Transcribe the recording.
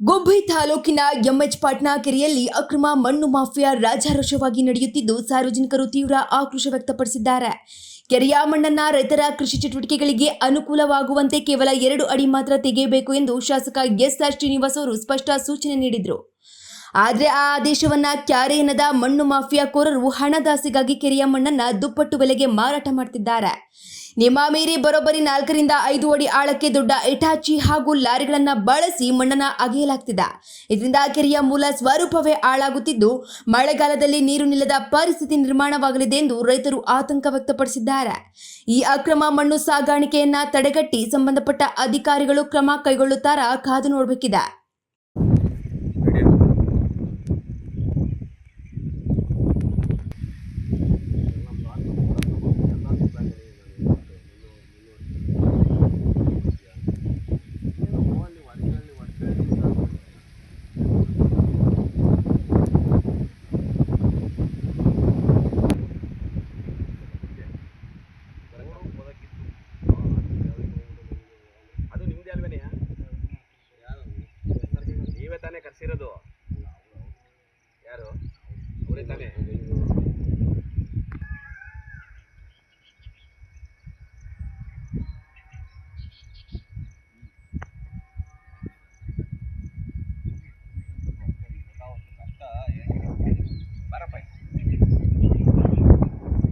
ಗೊಂಬೈ ತಾಲೂಕಿನ ಎಂಎಚ್ ಪಾಟ್ನಾ ಕೆರೆಯಲ್ಲಿ ಅಕ್ರಮ ಮಣ್ಣು ಮಾಫಿಯಾ ರಾಜಾರೋಷವಾಗಿ ನಡೆಯುತ್ತಿದ್ದು ಸಾರ್ವಜನಿಕರು ತೀವ್ರ ಆಕ್ರೋಶ ವ್ಯಕ್ತಪಡಿಸಿದ್ದಾರೆ. ಕೆರೆಯ ಮಣ್ಣನ್ನ ರೈತರ ಕೃಷಿ ಚಟುವಟಿಕೆಗಳಿಗೆ ಅನುಕೂಲವಾಗುವಂತೆ ಕೇವಲ 2 ಅಡಿ ಮಾತ್ರ ತೆಗೆಯಬೇಕು ಎಂದು ಶಾಸಕ ಎಸ್.ಆರ್. ಶ್ರೀನಿವಾಸ್ ಅವರು ಸ್ಪಷ್ಟ ಸೂಚನೆ ನೀಡಿದರು. ಆದರೆ ಆ ಆದೇಶವನ್ನ ಕ್ಯಾರೆ ಎನ್ನದ ಮಣ್ಣು ಮಾಫಿಯಾಕೋರರು ಹಣದಾಸೆಗಾಗಿ ಕೆರೆಯ ಮಣ್ಣನ್ನ ದುಪ್ಪಟ್ಟು ಬೆಲೆಗೆ ಮಾರಾಟ ಮಾಡುತ್ತಿದ್ದಾರೆ. ನಿಮ್ಮ ಮೀರಿ ಬರೋಬ್ಬರಿ 4 ರಿಂದ 5 ಅಡಿ ಆಳಕ್ಕೆ ದೊಡ್ಡ ಇಟಾಚಿ ಹಾಗೂ ಲಾರಿಗಳನ್ನ ಬಳಸಿ ಮಣ್ಣನ್ನ ಅಗೆಯಲಾಗ್ತಿದೆ. ಇದರಿಂದ ಕೆರೆಯ ಮೂಲ ಸ್ವರೂಪವೇ ಹಾಳಾಗುತ್ತಿದ್ದು ಮಳೆಗಾಲದಲ್ಲಿ ನೀರು ನಿಲ್ಲದ ಪರಿಸ್ಥಿತಿ ನಿರ್ಮಾಣವಾಗಲಿದೆ ಎಂದು ರೈತರು ಆತಂಕ ವ್ಯಕ್ತಪಡಿಸಿದ್ದಾರೆ. ಈ ಅಕ್ರಮ ಮಣ್ಣು ಸಾಗಾಣಿಕೆಯನ್ನ ತಡೆಗಟ್ಟಿ ಸಂಬಂಧಪಟ್ಟ ಅಧಿಕಾರಿಗಳು ಕ್ರಮ ಕೈಗೊಳ್ಳುತ್ತಾರಾ ಕಾದು ನೋಡಬೇಕಿದೆ. ನೀವೇ ತಾನೇ ಕರ್ಸಿರೋದು? ಯಾರು ಅವರೇ ತಾನೇ?